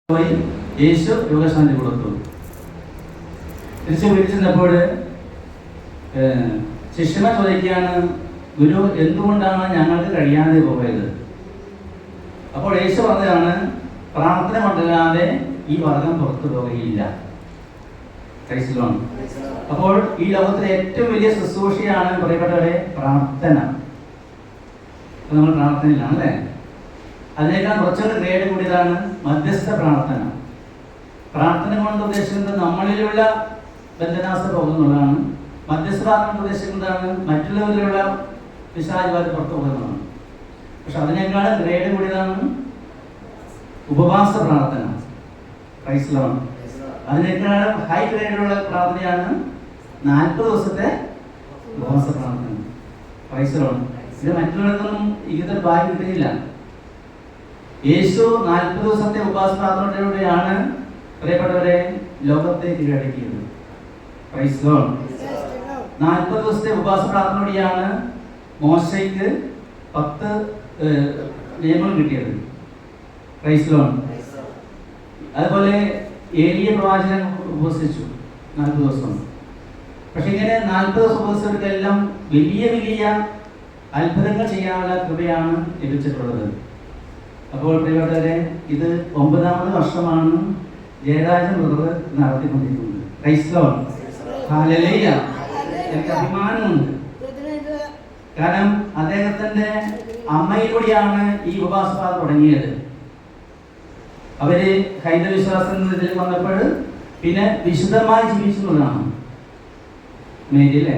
പോയി യേശു രോഗശാന്തി കൊടുത്തു. തിരിച്ച് വീട്ടിൽ ചെന്നപ്പോൾ ശിഷ്യന്മാർ ചോദിക്കുകയാണ്, ഗുരു എന്തുകൊണ്ടാണ് ഞങ്ങൾക്ക് കഴിയാതെ പോയത്? അപ്പോൾ യേശു പറഞ്ഞതാണ്, പ്രാർത്ഥന കൊണ്ടല്ലാതെ ഈ വർഗം പുറത്തു പോവുകയില്ല. അപ്പോൾ ഈ ലോകത്തിലെ ഏറ്റവും വലിയ ശുശ്രൂഷയാണ് പറയപ്പെട്ടവരെ പ്രാർത്ഥന. നമ്മൾ പ്രാർത്ഥനയിലാണ് അല്ലേ? അതിനേക്കാൾ കുറച്ചുകൂടി ഗ്രേഡ് കൂടിയതാണ് മധ്യസ്ഥ പ്രാർത്ഥന. പ്രാർത്ഥന കൊണ്ട് ഉദ്ദേശിക്കുന്നത് നമ്മളിലുള്ള ബന്ധനാസ പോകുന്നതാണ്. മധ്യസ്ഥ പ്രാർത്ഥന ഉദ്ദേശിക്കുന്നതാണ് മറ്റുള്ളവരിലുള്ള പിശാചുവാദം പുറത്തു പോകുന്നതാണ്. പക്ഷെ അതിനേക്കാൾ ഗ്രേഡ് കൂടിയതാണ് ഉപവാസ പ്രാർത്ഥന. അതിനേക്കാൾ ഹൈ ഗ്രേഡിലുള്ള പ്രാർത്ഥനയാണ് 40 ദിവസത്തെ ഉപവാസ പ്രാർത്ഥന. ഇത് മറ്റുള്ളവർക്കൊന്നും ഇങ്ങനത്തെ ഭാഗ്യം കിട്ടുന്നില്ല. യേശു 40 ദിവസത്തെ ഉപവാസ പ്രാർത്ഥനയിലൂടെയാണ് പ്രിയപ്പെട്ടവരെ ലോകത്തെ കീഴടക്കിയത്. 40 ദിവസത്തെ ഉപവാസ പ്രാർത്ഥനയോടെയാണ് മോശയ്ക്ക് 10 നിയമങ്ങൾ കിട്ടിയത്. അതുപോലെ ഏലിയ പ്രവാചകൻ ഉപവസിച്ചു 40 ദിവസം. പക്ഷെ ഇങ്ങനെ 40 ദിവസം ഉപവസിച്ചവർക്കെല്ലാം വലിയ വലിയ അത്ഭുതങ്ങൾ ചെയ്യാനുള്ള കൃപയാണ് ലഭിച്ചിട്ടുള്ളത്. അപ്പോൾ പ്രിയപ്പെട്ടവരെ, ഇത് 9ാമത് വർഷമാണ് ജയരാജൻ ബ്രദർ നടത്തിക്കൊണ്ടിരിക്കുന്നത്. എനിക്ക് അഭിമാനമുണ്ട്. കാരണം അദ്ദേഹത്തിന്റെ അമ്മയിലൂടെയാണ് ഈ ഉപവാസപാത തുടങ്ങിയത്. അവര് ഹൈന്ദവ വിശ്വാസം ഇതിൽ വന്നപ്പോൾ പിന്നെ വിശുദ്ധമായി ജീവിച്ചതാണ്. മേരി അല്ലേ?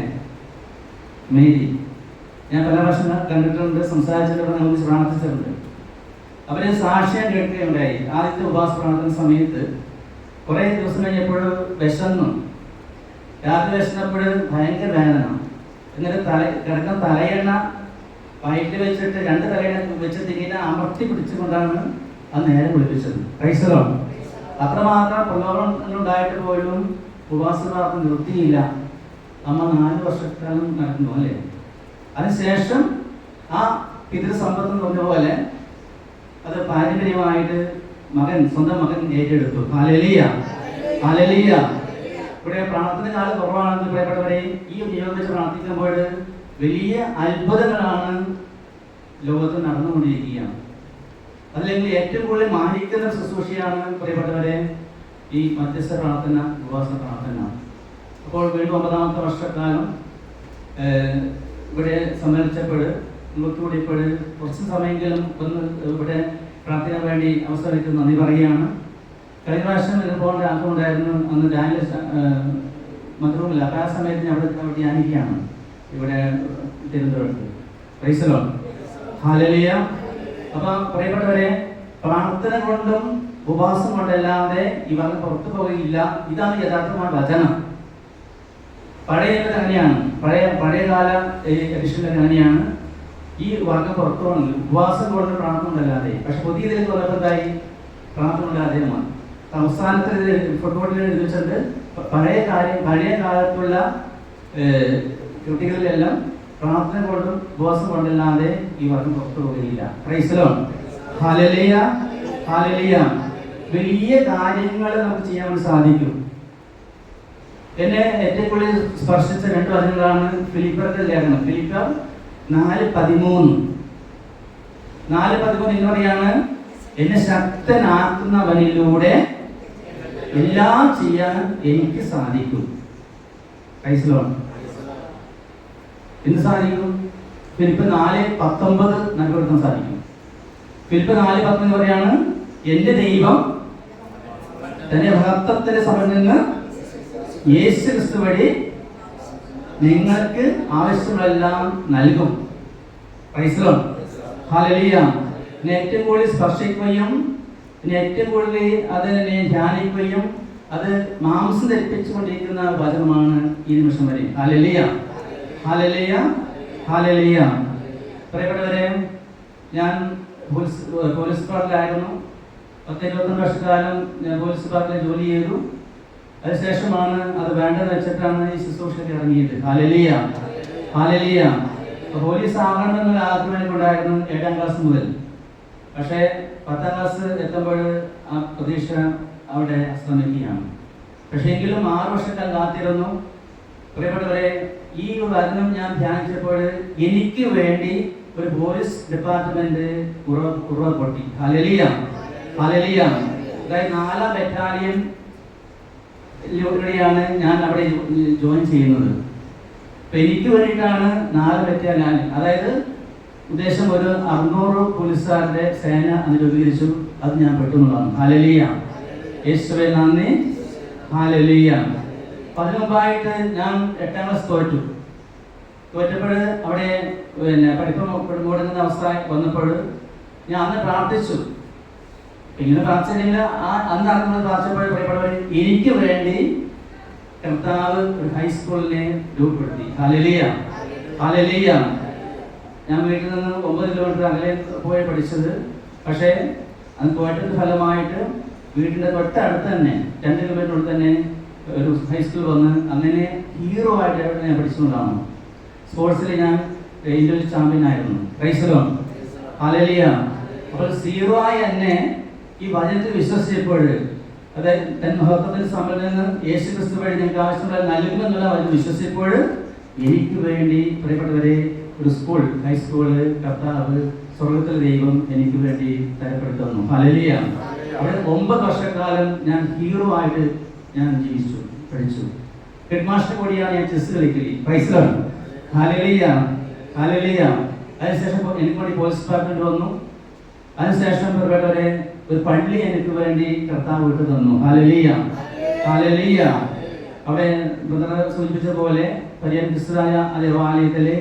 മേരി ഞാൻ പല പ്രാവശ്യം കണ്ടിട്ടുണ്ട്, സംസാരിച്ചിട്ടുണ്ട്, നമുക്ക് പ്രാർത്ഥിച്ചിട്ടുണ്ട്. അവര് സാക്ഷ്യം കേൾക്കുകയുണ്ടായി. ആദ്യത്തെ ഉപവാസ പ്രാർത്ഥന സമയത്ത് കുറെ ദിവസം കഴിഞ്ഞപ്പോൾ വിശന്നു. രാത്രി വിശന്നപ്പോൾ ഭയങ്കര വേദന. എന്നിട്ട് കിടക്കുന്ന തലയെണ്ണ വയറ്റിൽ വെച്ചിട്ട് 2 തലയെണ്ണ വെച്ചിട്ട് ഇങ്ങനെ അമർത്തി പിടിച്ചുകൊണ്ടാണ് അത് നേരെ കുളിപ്പിച്ചത്. അത്രമാത്രം പ്രലോഭനം ഉണ്ടായിട്ട് പോലും ഉപവാസ പ്രാർത്ഥന നിർത്തിയില്ല. അമ്മ 4 വർഷക്കാലം നടക്കുന്നു അല്ലേ? അതിനുശേഷം ആ പിതൃസമ്പത്ത് എന്ന് പറഞ്ഞ പോലെ അത് പാരമ്പര്യമായിട്ട് സ്വന്തം മകൻ ഏറ്റെടുത്തു. ഇവിടെ പ്രാർത്ഥന കാലം കുറവാണെന്ന് പറയപ്പെട്ടവരെ ഈ നിയോഗം വെച്ച് പ്രാർത്ഥിക്കുമ്പോൾ വലിയ അത്ഭുതങ്ങളാണ് ലോകത്ത് നടന്നുകൊണ്ടിരിക്കുകയാണ്. അതിലെങ്കിൽ ഏറ്റവും കൂടുതൽ മാനിക്കുന്ന ശുശ്രൂഷയാണ് പറയപ്പെട്ടവരെ ഈ മധ്യസ്ഥ പ്രാർത്ഥന, ഉപവാസ പ്രാർത്ഥന. അപ്പോൾ വീണ്ടും 9ാമത്തെ വർഷക്കാലം ഇവിടെ സമ്മേളിച്ചപ്പോൾ കൂടിയപ്പോൾ കുറച്ച് സമയമെങ്കിലും ഒന്ന് ഇവിടെ പ്രാർത്ഥന വേണ്ടി അവസരത്തിൽ നന്ദി പറയുകയാണ്. കഴിഞ്ഞ പ്രാവശ്യം ഇതുപോലെ ആഗ്രഹമുണ്ടായിരുന്നു. അന്ന് ഡാനിയൽ മധുരമില്ല. അപ്പോൾ ആ സമയത്ത് ഞാൻ അവിടെ ധ്യാനിക്കുകയാണ് ഇവിടെ തിരുവനന്തപുരത്ത്. അപ്പം പ്രിയപ്പെട്ടവരെ, പ്രാർത്ഥന കൊണ്ടും ഉപവാസം കൊണ്ടല്ലാതെ ഇവർ പുറത്തു പോവുകയില്ല. ഇതാണ് യഥാർത്ഥമായ വചനം. പഴയ അങ്ങനെയാണ്, പഴയകാല എഡിഷൻ്റെ അങ്ങനെയാണ്. ഈ വർഗം പുറത്തു പോകണമെങ്കിൽ ഉപവാസം കൊണ്ട് പ്രാർത്ഥന കൊണ്ടല്ലാതെ. പക്ഷെ പുതിയ ഇതിലേക്ക് വന്നപ്പോൾ എന്തായി? പ്രാർത്ഥന കൊണ്ടല്ലാതെ സംസ്ഥാനത്തിൽ ഫുട്ബോളിൽ എഴുതിച്ചിട്ടുണ്ട്. പഴയ കാലത്തുള്ള കുട്ടികളിലെല്ലാം പ്രാർത്ഥന കൊണ്ടും ഉപവാസം കൊണ്ടല്ലാതെ ഈ വർഗം പുറത്തു പോവുകയില്ല. വലിയ കാര്യങ്ങൾ നമുക്ക് ചെയ്യാൻ സാധിക്കും. എന്നെ ഏറ്റവും കൂടുതൽ സ്പർശിച്ച 2 വചനങ്ങളാണ് ഫിലിപ്പർക്ക് ലേഖനം. ഫിലിപ്പർ 4:13 എന്ന് പറയാണ്, എന്നെ ശക്തനാക്കുന്നവനിലൂടെ എല്ലാം ചെയ്യാൻ എനിക്ക് സാധിക്കും. എന്ത് സാധിക്കും? ഫിലിപ്പ് 4:19 നൽകുവാൻ സാധിക്കും. ഫിലിപ്പ് 4:19 പറയാണ്, എന്റെ ദൈവം തന്റെ മഹത്വത്തിന്റെ സഭയിൽ നിന്ന് യേശു ക്രിസ്തു വഴി നിങ്ങൾക്ക് ആവശ്യങ്ങളെല്ലാം നൽകും. ഏറ്റവും കൂടുതൽ സ്പർശിക്കുകയും ഏറ്റവും കൂടുതൽ അതിനെ ധ്യാനിക്കുകയും അത് മാംസം ധരിപ്പിച്ചുകൊണ്ടിരിക്കുന്ന വചനമാണ് ഈ നിമിഷം വരെ. പ്രിയപ്പെട്ടവരെ, ഞാൻ പോലീസ് ഡിപ്പാർട്ട്മെന്റിലായിരുന്നു. 10-21 വർഷക്കാലം ഞാൻ പോലീസ് ഡിപ്പാർട്ട്മെന്റിൽ ജോലി ചെയ്തു. അതിനുശേഷമാണ് അത് വേണ്ടെന്ന് വെച്ചിട്ടാണ് ഈ ശുശ്രൂഷയ്ക്ക് ഇറങ്ങിയത്. പോലീസ് ആകണമെന്നൊരു ആഗ്രഹം ഉണ്ടായിരുന്നു 7ാം ക്ലാസ് മുതൽ. പക്ഷേ 10ാം ക്ലാസ് എത്തുമ്പോൾ ആ പ്രതീക്ഷ അവിടെ അസ്തമിക്കുകയാണ്. പക്ഷേ എങ്കിലും 6 വർഷക്കാലം കാത്തിരുന്നു. പ്രിയപ്പെട്ടവരെ, ഈ വചനം ഞാൻ ധ്യാനിച്ചപ്പോൾ എനിക്ക് വേണ്ടി ഒരു പോലീസ് ഡിപ്പാർട്ട്മെന്റ് ഉറവപ്പൊട്ടി. Hallelujah, hallelujah. അതായത് 4ാം ബറ്റാലിയൻ ാണ് ഞാൻ അവിടെ ജോയിൻ ചെയ്യുന്നത്. അപ്പം എനിക്ക് വേണ്ടിയിട്ടാണ് 4 ബറ്റാലിയൻ, അതായത് ഉദ്ദേശം ഒരു 600 പോലീസുകാരുടെ സേന അന്ന് രൂപീകരിച്ചു. അത് ഞാൻ പെട്ടെന്നുള്ളതാണ്. ഹല്ലേലൂയ, യേശുവേ നന്ദി, ഹല്ലേലൂയ. അപ്പം അതിന് മുമ്പായിട്ട് ഞാൻ 8ാം ക്ലാസ് തോറ്റപ്പോൾ അവിടെ പഠിപ്പ് മുടങ്ങുന്ന അവസ്ഥ വന്നപ്പോൾ ഞാൻ അന്ന് പ്രാർത്ഥിച്ചു. ഇങ്ങനെ പ്രാർത്ഥിച്ചില്ലെങ്കിൽ അന്ന് നടക്കുന്നത് പ്രാർത്ഥിച്ചപ്പോൾ പറയപ്പെടുമ്പോൾ എനിക്ക് വേണ്ടി കർത്താവ് ഒരു ഹൈസ്കൂളിനെ രൂപപ്പെടുത്തി. Hallelujah, hallelujah. ഞാൻ വീട്ടിൽ നിന്ന് 9 കിലോമീറ്റർ അകലെ പോയി പഠിച്ചത്. പക്ഷേ അത് പോയിട്ടതിൻ്റെ ഫലമായിട്ട് വീടിൻ്റെ തൊട്ടടുത്ത് തന്നെ 2 കിലോമീറ്ററിനുള്ളിൽ തന്നെ ഒരു ഹൈസ്കൂൾ വന്ന് അങ്ങനെ ഹീറോ ആയിട്ട് ഞാൻ പഠിച്ചതുകൊണ്ടാണ്. സ്പോർട്സിൽ ഞാൻ ഇൻഡിവിജ്വൽ ചാമ്പ്യൻ ആയിരുന്നു. Price the Lord, hallelujah. അപ്പോൾ സീറോ ആയി എന്നെ ഈ വചനത്തിൽ വിശ്വസിച്ചപ്പോൾ, അതായത് തൻ മഹത്വത്തിന്റെ സമ്പത്തിൽ നിന്ന് യേശു ക്രിസ്തു വഴി ഞങ്ങൾക്ക് ആവശ്യമുള്ള നൽകുമെന്നുള്ള വചനം വിശ്വസിച്ചപ്പോൾ എനിക്ക് വേണ്ടി പ്രിയപ്പെട്ടവരെ ഒരു സ്കൂൾ, ഹൈസ്കൂള് കർത്താവ് സ്വർഗത്തിലെ ദൈവം എനിക്ക് വേണ്ടി തരപ്പെടുത്തുന്നു. ഹല്ലേലൂയ. അവിടെ 9 വർഷക്കാലം ഞാൻ ഹീറോ ആയിട്ട് ഞാൻ ജീവിച്ചു, പഠിച്ചു. ഹെഡ് മാസ്റ്റർ കൂടിയാണ് ഞാൻ ചെസ് കളിക്കല്. Price the Lord, hallelujah, hallelujah. അതിനുശേഷം എനിക്ക് വേണ്ടി പോലീസ് ഡിപ്പാർട്ട്മെന്റ് വന്നു. അതിനുശേഷം പ്രിയപ്പെട്ടവരെ ഒരു പള്ളി എനിക്ക് വേണ്ടി കർത്താവ് വിട്ടു തന്നു. Hallelujah, hallelujah. അവിടെ ബ്രദർ സൂചിപ്പിച്ച പോലെ പരിയാരം ക്രിസ്തുരായ ദേവാലയത്തിലെ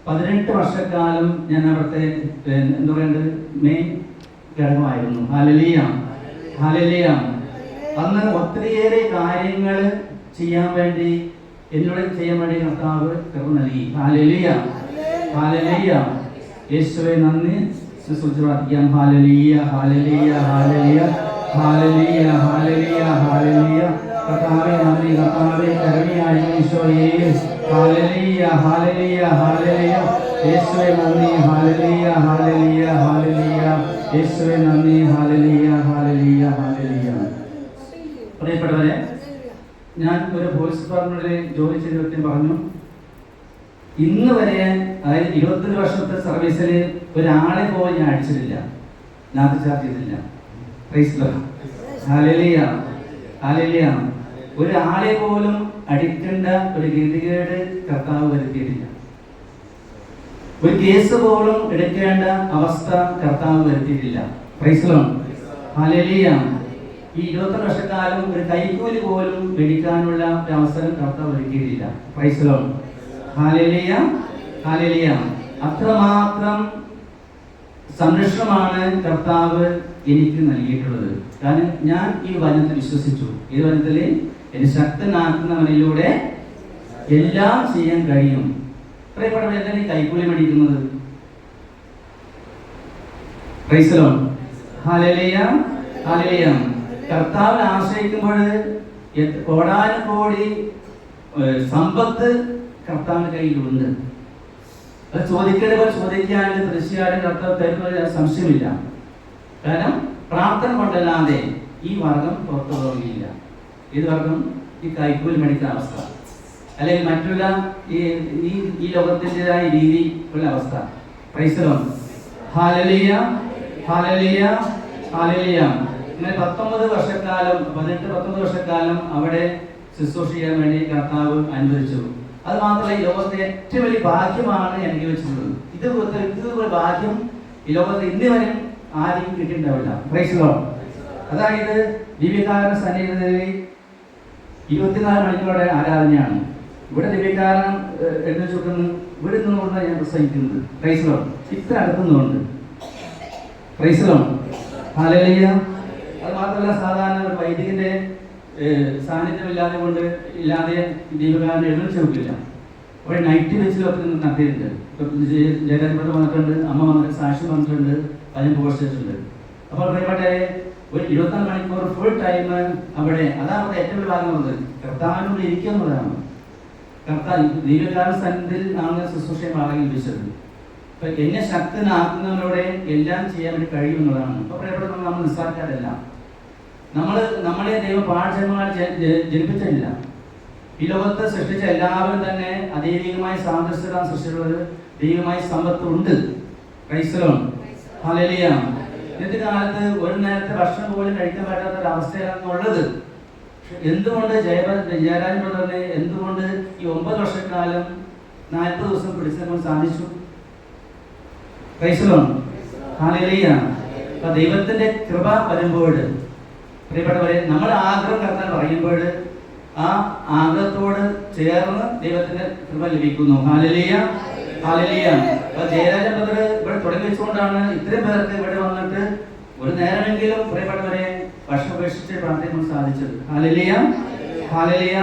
18 വർഷക്കാലം ഞാൻ അവിടുത്തെ എന്താ പറയേണ്ടത് മെയിൻ ഘടകമായിരുന്നു. Hallelujah, hallelujah. അന്ന് ഒത്തിരിയേറെ കാര്യങ്ങൾ ചെയ്യാൻ വേണ്ടി എന്നോട് ചെയ്യാൻ വേണ്ടി കർത്താവ് കൃപ നൽകി. Hallelujah, hallelujah. യേശുവേ നന്ദി. പ്രാർത്ഥിക്കാം. Hallelujah, hallelujah, hallelujah, hallelujah, hallelujah, hallelujah. കർത്താവേ നന്ദി, കർത്താവേ കരുണയായ ഈശോയേ. Hallelujah, hallelujah, hallelujah. യേശുവേ നന്ദി. Hallelujah, hallelujah, hallelujah. യേശുവേ നന്ദി. Hallelujah, hallelujah, hallelujah. പ്രിയപ്പെട്ടവരെ, ഞാൻ ഒരു പോലീസ് ഡിപ്പാർട്ട്മെന്റിൽ ജോലി ചെയ്ത വ്യക്തി പറഞ്ഞു, ഇന്ന് വരെ അതായത് 25 വർഷത്തെ സർവീസിൽ ഒരാളെ പോലും ഞാൻ അടിച്ചിട്ടില്ല, ലാത്തി ചാർജ് ചെയ്തിട്ടില്ല. Price the Lord, hallelujah, hallelujah. ഒരാളെ പോലും അടിക്കേണ്ട ഒരു ഗതികേട് കർത്താവ് വരുത്തിയിട്ടില്ല. ഒരു കേസ് പോലും എടുക്കേണ്ട അവസ്ഥ കർത്താവ് വരുത്തിയിട്ടില്ല. Price the Lord, hallelujah. ഈ 20 വർഷക്കാലം ഒരു കൈക്കൂലി പോലും മേടിക്കാനുള്ള ഒരു അവസരം കർത്താവ് ഒരുക്കിയിട്ടില്ല. Praise the Lord, hallelujah, hallelujah. അത്രമാത്രം സംരക്ഷണമാണ് കർത്താവ് എനിക്ക് നൽകിയിട്ടുള്ളത്. കാരണം ഞാൻ ഈ വചനത്തിൽ വിശ്വസിച്ചു. ഈ വചനത്തിൽ എന്നെ ശക്തനാക്കുന്നവനിലൂടെ എല്ലാം ചെയ്യാൻ കഴിയും. പ്രിയപ്പെട്ടവരെ, എന്താണ് ഈ കൈക്കൂലി മേടിക്കുന്നത്? Price the Lord, hallelujah, hallelujah. കർത്താവിനെ ആശ്രയിക്കുമ്പോൾ കോടാനുകോടി സമ്പത്ത് കർത്താവിന്റെ കയ്യിലുണ്ട്. അത് ചോദിക്കേണ്ട പോലെ ചോദിക്കാൻ തീർച്ചയായിട്ടും കർത്താവ് തരുന്ന സംശയമില്ല. കാരണം പ്രാർത്ഥന കൊണ്ടല്ലാതെ ഈ വർഗം പുറത്തു പോവുകയില്ല. ഏത് വർഗം? ഈ കൈക്കൂലി മേടിക്കുന്ന അവസ്ഥ, അല്ലെങ്കിൽ മറ്റുള്ള ഈ ലോകത്തിൻ്റെതായ രീതി ഉള്ള അവസ്ഥ. Price the Lord, hallelujah, hallelujah, hallelujah. ഇങ്ങനെ 19 വർഷക്കാലം 19 വർഷക്കാലം അവിടെ ശുശ്രൂഷ ചെയ്യാൻ വേണ്ടി കർത്താവ് അനുവദിച്ചു. അത് മാത്രമല്ല, ഈ ലോകത്തെ ഏറ്റവും വലിയ ഭാഗ്യമാണ് എനിക്ക് വെച്ചിട്ടുള്ളത്. ഇതുപോലെ ഭാഗ്യം ഈ ലോകത്ത് ഇന്ന് വരെ ആരും കിട്ടിയിട്ടുണ്ടാവില്ല. Price the Lord. അതായത് ദിവ്യകാരണ സന്നിധിയിൽ 24 മണിക്കൂറുടെ ആരാധനയാണ്. ഇവിടെ ദിവ്യകാരണം എഴുന്നേൽക്കുന്നു. ഇവിടെ നിന്നുകൊണ്ടാണ് ഞാൻ പ്രസംഗിക്കുന്നത്. Praise the Lord. ഇത്ര അടുത്തുന്നുണ്ട്. Praise the Lord, hallelujah. അത് മാത്രമല്ല, സാധാരണ ഒരു വൈദികന്റെ സാന്നിധ്യമില്ലാതെ ഇല്ലാതെ ദൈവകാരൻ എഴുന്നേൽച്ച് നോക്കില്ല. അവിടെ നൈറ്റ് വെച്ചിലൊക്കെ നടത്തിയിട്ടുണ്ട്. ജയരാജ് വന്നിട്ടുണ്ട്, അമ്മ വന്നിട്ട് സാക്ഷ്യം വന്നിട്ടുണ്ട്, അതിന് പോസ്റ്റിട്ടുണ്ട്. അപ്പോൾ പ്രിയപ്പെട്ട ഒരു 24 മണിക്കൂർ ഫുൾ ടൈം അവിടെ, അതാണ് അവിടെ ഏറ്റവും വലിയ ഭാഗം വന്നത്. കർത്താവിനോട് ഇരിക്കുക എന്നുള്ളതാണ്. കർത്താവ് ദൈവകാരൻ സന്നിധിയിൽ ആണ് ശുശ്രൂഷയും ഭാഗം ലഭിച്ചത്. അപ്പൊ എന്നെ ശക്തനാക്കുന്നവരോടെ എല്ലാം ചെയ്യാൻ വേണ്ടി കഴിയുമെന്നുള്ളതാണ്. അപ്പൊ പ്രിയപ്പെട്ട നമ്മൾ നിസ്സാരക്കാരല്ല. നമ്മളെ ദൈവം പാഴ്ജന്മമായി ജനിപ്പിച്ചില്ല. ഈ ലോകത്തെ സൃഷ്ടിച്ച എല്ലാവരും തന്നെ അദൈവികമായ സാദൃശ്യത സൃഷ്ടിച്ചുള്ളത് ദൈവമായ സമ്പത്ത് ഉണ്ട്. ഹല്ലേലൂയ. ഇന്നത്തെ കാലത്ത് ഒരു നേരത്തെ ഭക്ഷണം പോലും കഴിക്കാൻ പറ്റാത്ത ഒരു അവസ്ഥയിലാണുള്ളത്. എന്തുകൊണ്ട് ജയരാജൻ ബ്രദറിനെ എന്തുകൊണ്ട് ഈ 9 വർഷക്കാലം 40 ദിവസം പിടിച്ചെടുക്കാൻ സാധിച്ചു? ഹല്ലേലൂയ. അപ്പൊ ദൈവത്തിന്റെ കൃപ വരുമ്പോൾ പ്രിയപ്പെട്ടവരെ, നമ്മുടെ ആഗ്രഹം കർത്താൻ പറയുമ്പോൾ ആ ആഗ്രഹത്തോട് ചേർന്ന് ദൈവത്തിന്റെ കൃപ ലഭിക്കുന്നു. Hallelujah, hallelujah. അപ്പൊ ജയരാജൻ ബ്രദർ ഇവിടെ തുടങ്ങി വെച്ചുകൊണ്ടാണ് ഇത്രയും പേർക്ക് ഇവിടെ വന്നിട്ട് ഒരു നേരമെങ്കിലും പ്രിയപ്പെട്ടവരെ ഭക്ഷണം ഉപേക്ഷിച്ച് പ്രാർത്ഥിക്കാൻ സാധിച്ചത്. Hallelujah, hallelujah.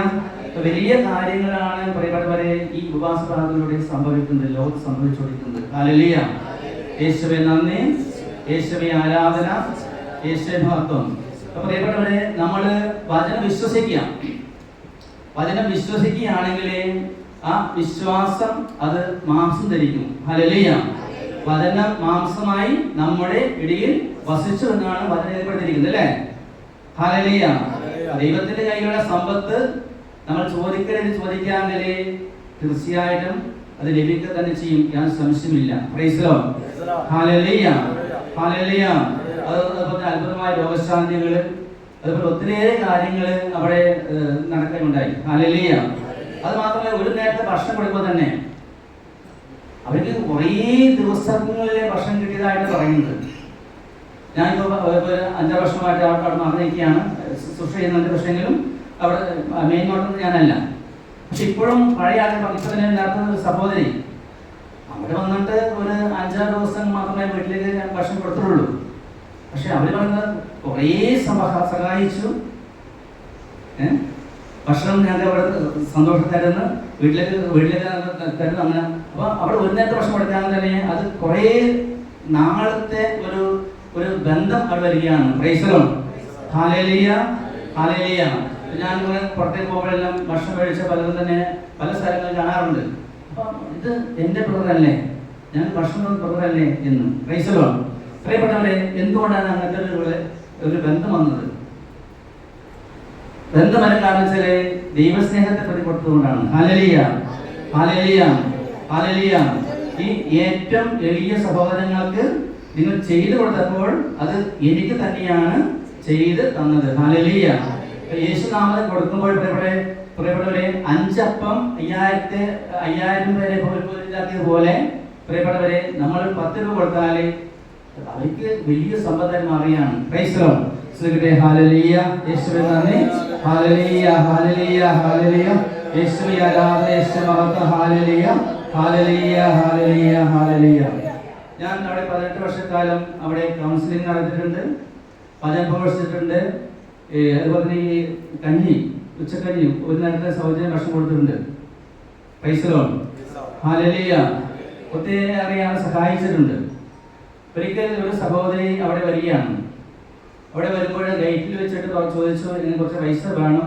വലിയ കാര്യങ്ങളാണ് പ്രിയപ്പെട്ടവരെ ഈ ഉപവാസ പ്രാർത്ഥനയിലൂടെ സംഭവിക്കുന്നത്, ലോകത്ത് സംഭവിച്ചുകൊണ്ടിരിക്കുന്നത്. ഹല്ലേലൂയ. യേശുവേ നന്ദി, യേശുവേ ആരാധന, യേശുവേ മഹത്വം. അപ്പൊ പ്രിയപ്പെട്ടവരെ, നമ്മള് വചനം വിശ്വസിക്കുകയാണെങ്കിൽ ആ വിശ്വാസം അത് മാംസം ധരിക്കും. ഹല്ലേലൂയ. വചനം മാംസമായി നമ്മുടെ ഇടയിൽ വസിച്ചു എന്നാണ് വചനം എഴുതപ്പെട്ടിരിക്കുന്നത്, അല്ലേ? ഹല്ലേലൂയ. ദൈവത്തിന്റെ കയ്യിലുള്ള സമ്പത്ത് നമ്മൾ ചോദിക്കാമെങ്കിൽ തീർച്ചയായിട്ടും അത് ലഭിക്കുക തന്നെ ചെയ്യും, ഞാൻ സംശയമില്ല. Price the Lord. Hallelujah, hallelujah. അതുപോലെ അത്ഭുതമായ രോഗശാന്തികൾ, അതുപോലെ ഒത്തിരിയേറെ കാര്യങ്ങൾ അവിടെ നടക്കുകയുണ്ടായി. ഹല്ലേലൂയ. അത് മാത്രമല്ല, ഒരു നേരത്തെ ഭക്ഷണം കൊടുക്കുമ്പോൾ തന്നെ അവർക്ക് കുറേ ദിവസങ്ങളിലെ ഭക്ഷണം കിട്ടിയതായിട്ട് പറയുന്നത്. ഞാനിപ്പോൾ 5 വർഷമായിട്ട് അവിടെ മാറിയിരിക്കുകയാണ്, ശുശ്രൂഷ ചെയ്യുന്നുണ്ട്. പക്ഷേങ്കിലും അവിടെ മെയിൻ നോട്ടം ഞാനല്ല. പക്ഷെ ഇപ്പോഴും പഴയ ആളുകൾ ഇപ്പം തന്നെ നേരത്തെ സഹോദരി അവിടെ വന്നിട്ട് ഒരു 5-6 ദിവസം മാത്രമേ വീട്ടിലേക്ക് ഞാൻ ഭക്ഷണം കൊടുത്തിട്ടുള്ളൂ. പക്ഷെ അവർ പറയുന്നത് കുറേ സഹായിച്ചു, ഭക്ഷണം ഞങ്ങൾക്ക് അവിടെ സന്തോഷത്തായിരുന്നു, വീട്ടിലേക്ക് തരുന്നു. അങ്ങനെ അപ്പൊ അവിടെ ഒരു നേരത്തെ ഭക്ഷണം കൊടുക്കാൻ തന്നെ അത് കുറേ നാളത്തെ ഒരു ബന്ധം അവിടെ വരികയാണ്. Price the Lord. Hallelujah, hallelujah. ഞാൻ പുറത്തേക്ക് പോകുമ്പോഴെല്ലാം ഭക്ഷണം കഴിച്ച പലരും തന്നെ പല സ്ഥലങ്ങളിൽ കാണാറുണ്ട്. അപ്പൊ ഇത് എന്റെ ബ്രദറല്ലേ, ഞാൻ ഭക്ഷണം ബ്രദറല്ലേ എന്ന്. Price the Lord. പ്രിയപ്പെട്ടവരെ, എന്തുകൊണ്ടാണ് അങ്ങനത്തെ ഒരു ബന്ധം വന്നത്? ബന്ധമല്ല കാരണം വെച്ചാല് ദൈവസ്നേഹത്തെ പ്രതി കൊടുത്തുകൊണ്ടാണ്. Hallelujah, hallelujah, hallelujah. ഈ ഏറ്റവും എളിയ സഹോദരങ്ങൾക്ക് നിങ്ങൾ ചെയ്തു കൊടുത്തപ്പോൾ അത് എനിക്ക് തന്നെയാണ് ചെയ്ത് തന്നത്. ഹല്ലേലൂയ. യേശുനാമത്തെ കൊടുക്കുമ്പോൾ പ്രിയപ്പെട്ടവരെ 5 അപ്പം 5000 പേരെ പോലെ പ്രിയപ്പെട്ടവരെ നമ്മൾ 10 രൂപ കൊടുത്താല് അവർക്ക് വലിയ സമ്പത്തായി മാറിയാണ്. Price the Lord. ഹല്ലേലൂയ. യേശുവേ നന്ദി. Hallelujah, hallelujah, hallelujah. യേശുവേ ആരാധന, യേശുവേ മഹത്വം. Hallelujah, hallelujah, hallelujah, hallelujah. ഞാൻ അവിടെ 18 വർഷക്കാലം അവിടെ കൗൺസിലിംഗ് നടത്തിയിട്ടുണ്ട്, വചനം പ്രവർത്തിച്ചിട്ടുണ്ട്. അതുപോലെ തന്നെ ഈ കഞ്ഞി, ഉച്ചക്കഞ്ഞി ഒരു നേരത്തെ സൗജന്യ ഭക്ഷണം കൊടുത്തിട്ടുണ്ട്. Price the Lord. ഹല്ലേലൂയ. ഒത്തിരി അറിയാൻ സഹായിച്ചിട്ടുണ്ട്. ഒരിക്കൽ ഒരു സഹോദരി അവിടെ വരികയാണ്. അവിടെ വരുമ്പോൾ ഗേറ്റിൽ വെച്ചിട്ട് ചോദിച്ചു, ഇതിന് കുറച്ച് പൈസ വേണം,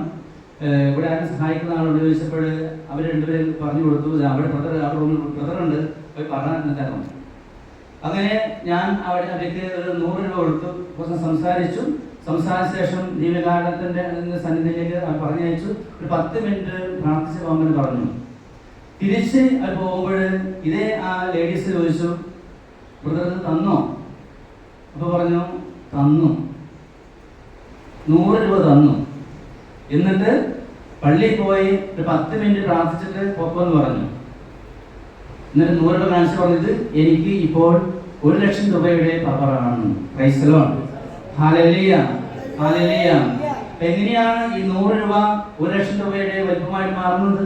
ഇവിടെ ആരും സഹായിക്കുന്ന ആളുണ്ട് ചോദിച്ചപ്പോൾ അവർ രണ്ടുപേരും പറഞ്ഞു കൊടുത്തു, അവിടെ ബ്രദറുണ്ട്, പോയി പറഞ്ഞു തരണം. അങ്ങനെ ഞാൻ അവർക്ക് ഒരു 100 രൂപ കൊടുത്തു. കുറച്ച് സംസാരിച്ച ശേഷം ദീപകാരണത്തിന്റെ സന്നിധിയിലേക്ക് പറഞ്ഞയച്ചു. ഒരു 10 മിനിറ്റ് പ്രാർത്ഥിച്ച് പോകാൻ പറഞ്ഞു. തിരിച്ച് അവർ പോകുമ്പോൾ ഇതേ ആ ലേഡീസ് ചോദിച്ചു, ബ്രദർ തന്നോ? അപ്പൊ പറഞ്ഞു തന്നു, 100 രൂപ തന്നു. എന്നിട്ട് പള്ളിയിൽ പോയി ഒരു 10 മിനിറ്റ് പ്രാർത്ഥിച്ചിട്ട് പൊക്കോന്ന് പറഞ്ഞു. എന്നിട്ട് 100 രൂപ കാണിച്ചു പറഞ്ഞത് എനിക്ക് ഇപ്പോൾ 1,00,000 രൂപയുടെ പവറാണ്. Price the Lord. Hallelujah, hallelujah. എങ്ങനെയാണ് ഈ 100 രൂപ 1,00,000 രൂപയുടെ വലിപ്പമായിട്ട് മാറുന്നത്?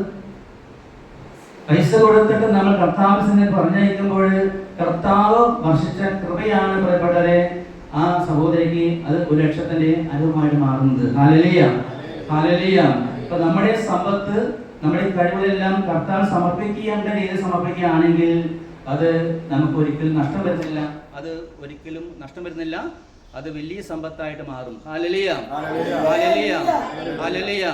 പൈസ കൊടുത്തിട്ട് നമ്മൾ കർത്താവിനെ പറഞ്ഞയക്കുമ്പോൾ കർത്താവ് വർഷിച്ച കൃപയാണ് പ്രിയപ്പെട്ടവരെ ആ സഹോദരിക്ക് അത് 1,00,000ത്തിന്റെ അനുഭവമായിട്ട് മാറുന്നത്. Hallelujah, hallelujah. അപ്പൊ നമ്മുടെ സമ്പത്ത്, നമ്മുടെ കഴിവുകളെല്ലാം കർത്താവ് സമർപ്പിക്കേണ്ട രീതിയിൽ സമർപ്പിക്കുകയാണെങ്കിൽ അത് നമുക്ക് ഒരിക്കലും നഷ്ടം വരുന്നില്ല. അത് വലിയ സമ്പത്തായിട്ട് മാറും. Hallelujah, hallelujah, hallelujah.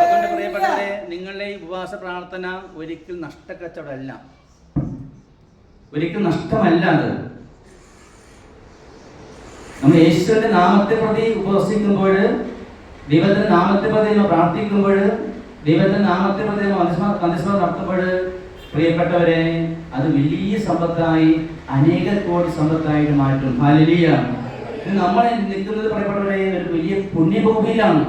അതുകൊണ്ട് പ്രിയപ്പെട്ടവരെ, നിങ്ങളുടെ ഈ ഉപവാസ പ്രാർത്ഥന ഒരിക്കലും നഷ്ടക്കച്ചവടമല്ല, ഒരിക്കലും നഷ്ടമല്ല. അത് നമ്മൾ യേശുവിന്റെ നാമത്തെ പ്രതി ഉപവസിക്കുമ്പോൾ, ദൈവത്തിന്റെ നാമത്തെ പ്രതി നമ്മൾ പ്രാർത്ഥിക്കുമ്പോൾ, ദൈവത്തിന്റെ നാമത്തെ പ്രതി മധ്യസ്ഥ നടത്തുമ്പോൾ, പ്രിയപ്പെട്ടവരെ, അത് വലിയ സമ്പത്തായി, അനേക കോടി സമ്പത്തായിട്ട് മാറ്റും. ഹല്ലേലൂയ. നമ്മൾ നിൽക്കുന്നത് പ്രിയപ്പെട്ടവരെ ഒരു വലിയ പുണ്യഭൂമിയിലാണ്.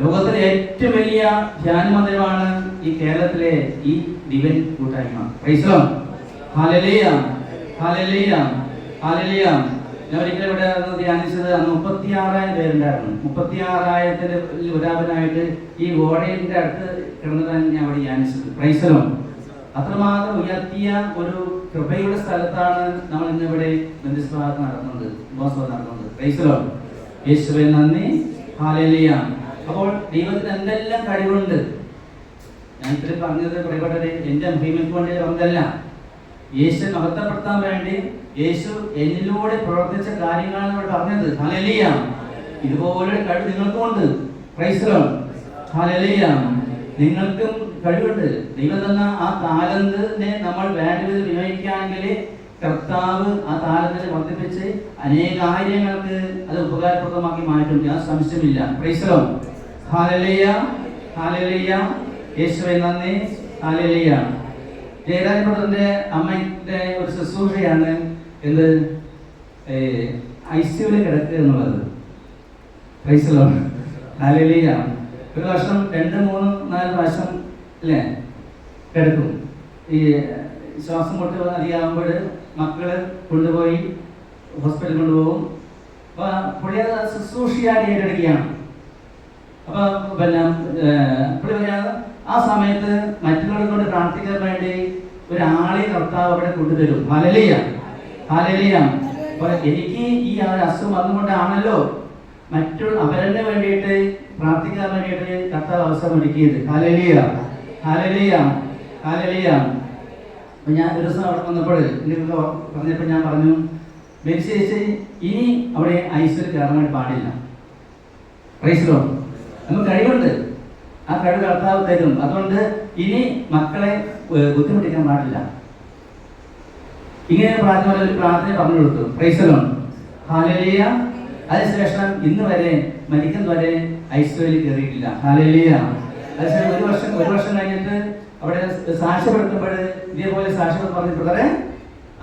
ലോകത്തിലെ ഏറ്റവും വലിയ ധ്യാന മന്ദിരമാണ് ഈ കേരളത്തിലെ ഈ ദിവൻ കൂട്ടായ്മ. Price the Lord. Hallelujah, hallelujah, hallelujah. ഞാൻ ഒരിക്കലും ഇവിടെ ധ്യാനിച്ചത് അന്ന് 36,000 പേരുണ്ടായിരുന്നു. 36,000 ഒരാപനായിട്ട് ഈ ഓടയിലിന്റെ അടുത്ത് കിടന്നതാണ് ഞാൻ അവിടെ ധ്യാനിച്ചത്. Price the Lord. അത്രമാത്രം ഉയർത്തിയ ഒരു കൃപയുടെ സ്ഥലത്താണ് നമ്മൾ ഇന്നിവിടെ ബന്ധുസ്വാഗതം നടത്തുന്നത്, ഉപവാസം നടത്തുന്നത്. Price the Lord. യേശുവേ നന്ദി. ഹല്ലേലൂയ. അപ്പോൾ ദൈവത്തിന് എന്തെല്ലാം കഴിവുണ്ട്. ഞാൻ ഇത്രയും പറഞ്ഞത് പ്രിയപ്പെട്ടവരെ എൻ്റെ മഹിമയ്ക്ക് വേണ്ടി പറഞ്ഞതല്ല, യേശു മഹത്വപ്പെടുത്താൻ വേണ്ടി യേശു എന്നിലൂടെ പ്രവർത്തിച്ച കാര്യങ്ങളാണ് ഇവിടെ പറഞ്ഞത്. ഹല്ലേലൂയ. ഇതുപോലെ കഴിവ് നിങ്ങൾക്കുമുണ്ട്. Praise the Lord. ഹല്ലേലൂയ. നിങ്ങൾക്കും കഴിവുണ്ട്. ദൈവം തന്ന ആ താലന്തിനെ നമ്മൾ വേണ്ട വിധത്തിൽ വിനിയോഗിക്കുകയാണെങ്കിൽ കർത്താവ് ആ താലന്തിനെ വർദ്ധിപ്പിച്ച് അനേകായിരങ്ങൾക്ക് അത് ഉപകാരപ്രദമാക്കി മാറ്റും. ഞാൻ സംശയമില്ല. Price the Lord. Hallelujah, hallelujah. യേശുവേ നന്ദി. ഹല്ലേലൂയ. ജയരാജ് ബ്രദറിന്റെ അമ്മയുടെ ഒരു ശുശ്രൂഷയാണ് എന്ത് ICUവിൽ കിടക്കുക എന്നുള്ളത്. Price the Lord. ഹല്ലേലൂയ. ഒരു വർഷം 2, 3, 4 പ്രാവശ്യം അല്ലേ കിടക്കും. ഈ ശ്വാസം മുട്ട് അധികമാകുമ്പോൾ മക്കള് കൊണ്ടുപോയി ഹോസ്പിറ്റലിൽ കൊണ്ടുപോകും. അപ്പൊ പുള്ളി ശുശ്രൂഷയായി ഏറ്റെടുക്കുകയാണ്. അപ്പൊ പിന്നെ പുള്ളി പറയാതെ ആ സമയത്ത് മറ്റുള്ളവരെ കൊണ്ട് പ്രാർത്ഥിക്കാൻ വേണ്ടി ഒരാളെ കർത്താവ് അവിടെ കൊണ്ടുതരും. Hallelujah, hallelujah. അപ്പൊ എനിക്ക് ഈ അസുഖം വന്നുകൊണ്ടാണല്ലോ മറ്റുള്ള അവരെ വേണ്ടിയിട്ട് പ്രാർത്ഥിക്കാൻ വേണ്ടിയിട്ട് കർത്താവ് അവസരം ഒരുക്കിയത്. Hallelujah, hallelujah, hallelujah. അപ്പൊ ഞാൻ ഒരു ദിവസം അവിടെ വന്നപ്പോൾ പറഞ്ഞപ്പോൾ ഞാൻ പറഞ്ഞു, ചേച്ചി ഇനി അവിടെ ICUവിൽ കയറാൻ വേണ്ടി പാടില്ല. Price the Lord. നമുക്ക് കഴിവുണ്ട്, ആ കഴിവ് കർത്താവ് തരും. അതുകൊണ്ട് ഇനി മക്കളെ ബുദ്ധിമുട്ടിക്കാൻ പാടില്ല. ഇങ്ങനെ ഒരു പ്രാർത്ഥന പറഞ്ഞു കൊടുത്തു. Price the Lord. ഹല്ലേലൂയ. അതിനുശേഷം ഇന്ന് വരെ മരിക്കുന്നത് വരെ ICUവിൽ കയറിയിട്ടില്ല. ഹല്ലേലൂയ. അതിനുശേഷം ഒരു വർഷം കഴിഞ്ഞിട്ട് അവിടെ സാക്ഷ്യപ്പെടുത്തുമ്പോൾ ഇതേപോലെ സാക്ഷ്യപ്പെടുത്തി പറഞ്ഞിട്ടുള്ളത്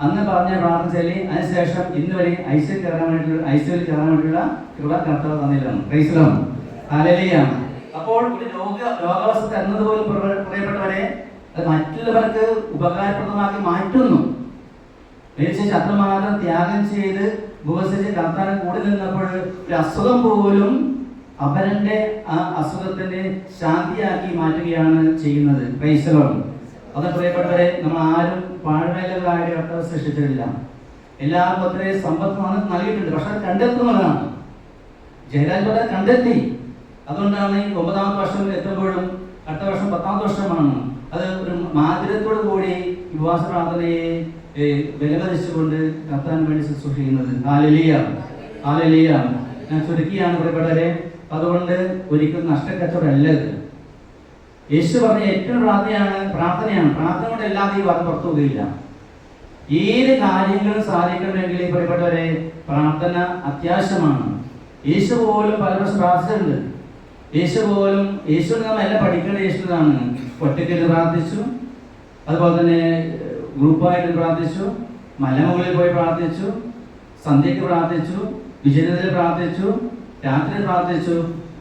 അന്ന് പറഞ്ഞ പ്രാർത്ഥന ചൊല്ലി അതിനുശേഷം ഇന്ന് വരെ ICUവിൽ കയറാൻ വേണ്ടിയുള്ള കൃപ കർത്താവ് തന്നില്ലാണ്. Praise the Lord. ഹല്ലേലൂയ. അപ്പോൾ ഒരു രോഗാവസ്ഥ എന്നതുപോലും പറയപ്പെട്ടവരെ അത് മറ്റുള്ളവർക്ക് ഉപകാരപ്രദമാക്കി മാറ്റുന്നു. തീർച്ചയായും അത്രമാത്രം ത്യാഗം ചെയ്ത് ഉപവസിച്ച് കർത്താവിനെ കൂടി നിന്നപ്പോൾ ഒരു അസുഖം പോലും അവരന്റെ ആ അസുഖത്തിന്റെ ശാന്തിയാക്കി മാറ്റുകയാണ് ചെയ്യുന്നത്. Price the Lord. അത് പ്രിയപ്പെട്ടവരെ, നമ്മൾ ആരും പാഴ്വേലകളായ കർത്താവ് സൃഷ്ടിച്ചിട്ടില്ല. എല്ലാവർക്കും ഒത്തിരി സമ്പത്ത് നൽകിയിട്ടുണ്ട്. പക്ഷെ അത് കണ്ടെത്തുന്നതാണ്. ജയരാജ് കണ്ടെത്തി. അതുകൊണ്ടാണ് ഈ 9ാമത്തെ വർഷം എത്തുമ്പോഴും അടുത്ത വർഷം 10ാമത്തെ വർഷമാണ്. അത് ഒരു മാധുര്യത്തോടു കൂടി ഉപവാസ പ്രാർത്ഥനയെ വിലമതിച്ചുകൊണ്ട് കർത്താവിന് വേണ്ടി ശുശ്രൂഷിക്കുന്നത്. Hallelujah, hallelujah. ഞാൻ ചുരുക്കിയാണ് പ്രിയപ്പെട്ടവരെ. അതുകൊണ്ട് ഒരിക്കലും നഷ്ടക്കച്ചവടമല്ല ഇത്. യേശു പറഞ്ഞ ഏറ്റവും പ്രാർത്ഥനയാണ്. പ്രാർത്ഥന കൊണ്ട് എല്ലാവരും ഈ വാദം പുറത്തു പോവുകയില്ല. ഏത് കാര്യങ്ങളും സാധിക്കണമെങ്കിൽ പ്രിയപ്പെട്ടവരെ പ്രാർത്ഥന അത്യാവശ്യമാണ്. യേശു പോലും പല പ്രാവശ്യം പ്രാർത്ഥിച്ചിട്ടുണ്ട്. യേശുവിന് നമ്മൾ എല്ലാം പഠിക്കേണ്ട യേശുവിനാണ്. ഒറ്റയ്ക്ക് പ്രാർത്ഥിച്ചു, അതുപോലെ തന്നെ ഗ്രൂപ്പായിട്ട് പ്രാർത്ഥിച്ചു, മലമുകളിൽ പോയി പ്രാർത്ഥിച്ചു, സന്ധ്യയ്ക്ക് പ്രാർത്ഥിച്ചു, വിജയത്തിൽ പ്രാർത്ഥിച്ചു, രാത്രി പ്രാർത്ഥിച്ചു.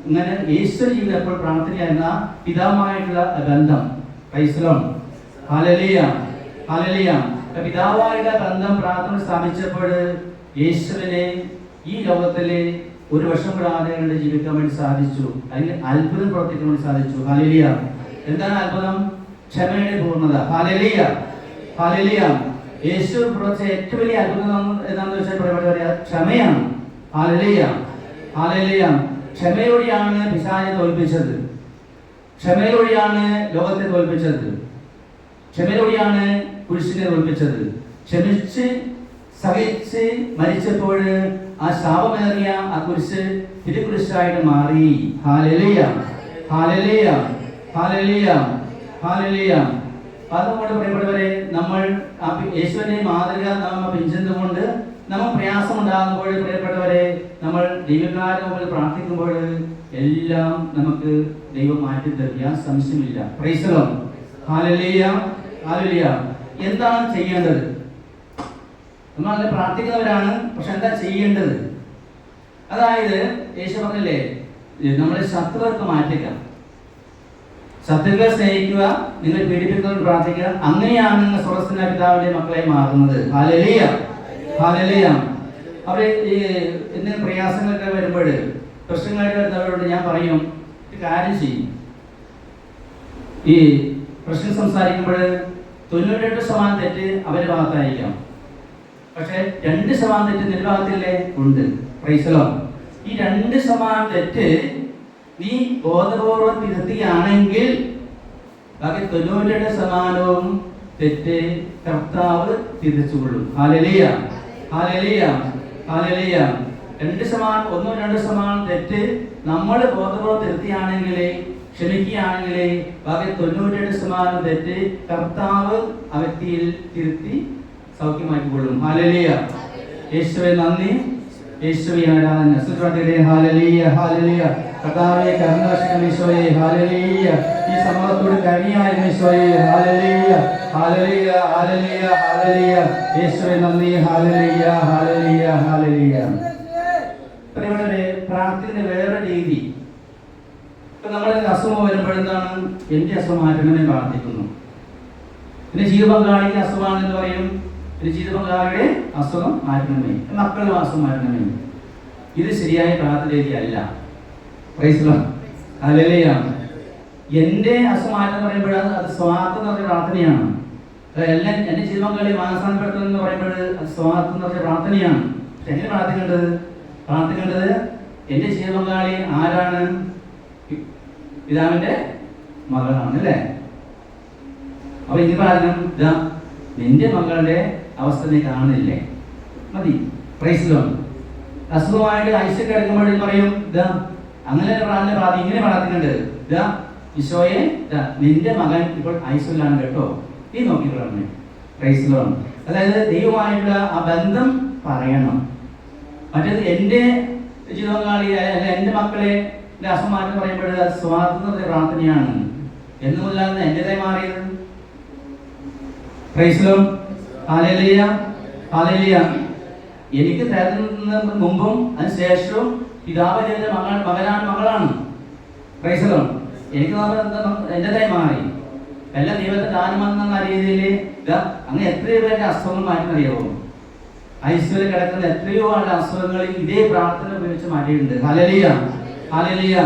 ഇങ്ങനെ യേശു ജീവിതം എപ്പോൾ പ്രാർത്ഥനയായിരുന്ന പിതാവുമായിട്ടുള്ള ബന്ധം. Praise the Lord. Hallelujah, hallelujah. പിതാവായിട്ടുള്ള ബന്ധം പ്രാർത്ഥന സ്ഥാപിച്ചപ്പോൾ യേശുവിനെ ഈ ലോകത്തിലെ 1 വർഷം കൂടാതെ ജീവിക്കാൻ വേണ്ടി സാധിച്ചു. അതിന് അത്ഭുതം പ്രവർത്തിക്കാൻ വേണ്ടി സാധിച്ചു. ഹല്ലേലൂയ. എന്താണ് അത്ഭുതം? ക്ഷമയുടെ പൂർണ്ണത. Hallelujah, hallelujah. യേശു പ്രവർത്തിച്ച ഏറ്റവും വലിയ അത്ഭുതം എന്താണെന്ന് വെച്ചാൽ ക്ഷമയാണ്. Hallelujah, hallelujah. ക്ഷമയോടെയാണ് പിശാചിനെ തോൽപ്പിച്ചത്. ക്ഷമയോടെയാണ് ലോകത്തെ തോൽപ്പിച്ചത്. ക്ഷമയോടെയാണ് കുരിശിനെ തോൽപ്പിച്ചത്. ക്ഷമിച്ച് സഹിച്ച് മരിച്ചപ്പോൾ ആ ശാപമേറിയ ആ കുരിശ് തിരുക്കുരിശായിട്ട് മാറി. Hallelujah, hallelujah, hallelujah, hallelujah. അതുകൊണ്ട് പ്രിയപ്പെട്ടവരെ, നമ്മൾ യേശുവിന്റെ മാതൃക നാം പിഞ്ചുന്നത് കൊണ്ട് നമുക്ക് പ്രയാസം ഉണ്ടാകുമ്പോൾ പ്രിയപ്പെട്ടവരെ, നമ്മൾ ദൈവകാരുടെ മുമ്പിൽ പ്രാർത്ഥിക്കുമ്പോൾ എല്ലാം നമുക്ക് ദൈവം മാറ്റി തരിക, സംശയമില്ല. Price the Lord. Hallelujah, hallelujah. എന്താണ് ചെയ്യേണ്ടത്? നമ്മൾ അങ്ങനെ പ്രാർത്ഥിക്കുന്നവരാണ്, പക്ഷെ എന്താ ചെയ്യേണ്ടത്? അതായത് യേശു പറഞ്ഞില്ലേ, നമ്മളെ ശത്രുക്കൾക്ക് മാറ്റുക, ശത്രുക്കളെ സ്നേഹിക്കുക, നിങ്ങൾ പീഡിപ്പിക്കുന്നവർ പ്രാർത്ഥിക്കുക, അങ്ങനെയാണ് നിങ്ങൾ സ്വർഗ്ഗസ്ഥനായ പിതാവിന്റെ മക്കളായി മാറുന്നത്. Hallelujah, hallelujah. അവര് ഈ എന്തെങ്കിലും പ്രയാസങ്ങളൊക്കെ വരുമ്പോൾ, പ്രശ്നങ്ങളായിട്ട് വരുന്നവരോട് ഞാൻ പറയും, ഒരു കാര്യം ചെയ്യും. ഈ പ്രശ്നം സംസാരിക്കുമ്പോൾ 98% തെറ്റ് അവരുടെ ഭാഗത്തായിരിക്കാം, പക്ഷെ 2% തെറ്റ് നിന്റെ ഭാഗത്തില്ലേ ഉണ്ട്. Price the Lord. ഈ 2% തെറ്റ് നീ ബോധപൂർവം തിരുത്തുകയാണെങ്കിൽ ബാക്കി 98% തെറ്റ് കർത്താവ് തിരിച്ചുകൊള്ളും. Hallelujah, hallelujah, hallelujah. 1-2% തെറ്റ് നമ്മൾ ബോധപൂർവം തിരുത്തിയാണെങ്കിൽ, ക്ഷമിക്കുകയാണെങ്കിൽ ബാക്കി 98% തെറ്റ് കർത്താവ് ആ വ്യക്തിയിൽ തിരുത്തി സൗഖ്യമാക്കിക്കൊള്ളും. ഹല്ലേലൂയ. യേശുവേ നന്ദി, യേശുവേ ആരാധന. സുബ്രഹ്മണ്യരെ ഹല്ലേലൂയ, ഹല്ലേലൂയ. കർത്താവേ കരുണാശീലം ഈശോയെ, ഹല്ലേലൂയ. ഈ സമൂഹത്തോട് കരുണയായ ഈശോയെ, ഹല്ലേലൂയ, ഹല്ലേലൂയ, ഹല്ലേലൂയ, ഹല്ലേലൂയ. യേശുവേ നന്ദി, ഹല്ലേലൂയ, ഹല്ലേലൂയ, ഹല്ലേലൂയ. പ്രിയപ്പെട്ടവരെ, പ്രാർത്ഥനയുടെ വേറെ രീതി. ഇപ്പൊ നമ്മളെ അസുഖം വരുമ്പോഴെന്താണ്? എന്റെ അസുഖം മാറ്റണമെന്ന് പ്രാർത്ഥിക്കുന്നു. പിന്നെ ജീവിത പങ്കാളിക്ക് അസുഖമാണെന്ന് പറയും, പിന്നെ ജീവിത പങ്കാളിയുടെ അസുഖം മാറ്റണമേ, മക്കളുടെ അസുഖം മാറ്റണമേ. ഇത് ശരിയായ പ്രാർത്ഥന രീതിയല്ല. Price the Lord. ഹല്ലേലൂയ. എന്റെ അസുഖം മാറ്റം എന്ന് പറയുമ്പോൾ അത് സ്വാർത്ഥം എന്ന് പറഞ്ഞ പ്രാർത്ഥനയാണ്. എല്ലാം എന്റെ ജീവിത പങ്കാളി മാനസാന്തരപ്പെടുത്തുന്നത് എന്ന് പറയുമ്പോൾ അത് സ്വാർത്ഥം എന്ന് പറഞ്ഞ പ്രാർത്ഥനയാണ്. എങ്ങനെ പ്രാർത്ഥിക്കേണ്ടത്? പ്രാർത്ഥിക്കേണ്ടത് എന്റെ ജീവിത പങ്കാളി ആരാണ്? പിതാവിന്റെ മകളാണ്, അല്ലേ? അപ്പൊ ഇനി പ്രാർത്ഥന, ഇതാ നിന്റെ മകളുടെ അവസ്ഥ നീ കാണുന്നില്ലേ, മതി. Price the Lord. അസുഖമായിട്ട് ഐശ്വര്യം കിടക്കുമ്പോഴും പറയും, ഇതാ അങ്ങനെ ഇങ്ങനെ പ്രാർത്ഥിക്കേണ്ടത്, ഇതാ ഈശോയെ, നിന്റെ മകൻ ഇപ്പോൾ ഐശ്വര്യാണ് കേട്ടോ, നീ നോക്കിക്കൊള്ളണേ. Price the Lord. അതായത് ദൈവമായിട്ടുള്ള ആ ബന്ധം പറയണം. മറ്റേത് എൻ്റെ ജീവിത പങ്കാളി അല്ല എൻ്റെ മക്കളെ അസുഖം മാറ്റം പറയുമ്പോൾ അത് സ്വാതന്ത്ര്യ പ്രാർത്ഥനയാണ് എന്നുമില്ലാതെ എന്റേതായി മാറിയത്. Price the Lord. Hallelujah, hallelujah. എനിക്ക് തരുന്നതിന് മുമ്പും അതിന് ശേഷവും പിതാവ് എന്റെ മകനാണ്, മകളാണ്. Price the Lord. എനിക്ക് എന്റേതായി മാറി. എല്ലാം ദൈവത്തെ ദാനമെന്ന രീതിയിൽ അങ്ങനെ എത്രയോ പേരുടെ അസുഖങ്ങൾ മാറ്റുന്നറിയാവോ? ഐശ്വര്യം കിടക്കുന്ന എത്രയോ ആളുടെ അസുഖങ്ങൾ ഇതേ പ്രാർത്ഥന ഉപയോഗിച്ച് മാറ്റിയിട്ടുണ്ട്. Hallelujah, hallelujah.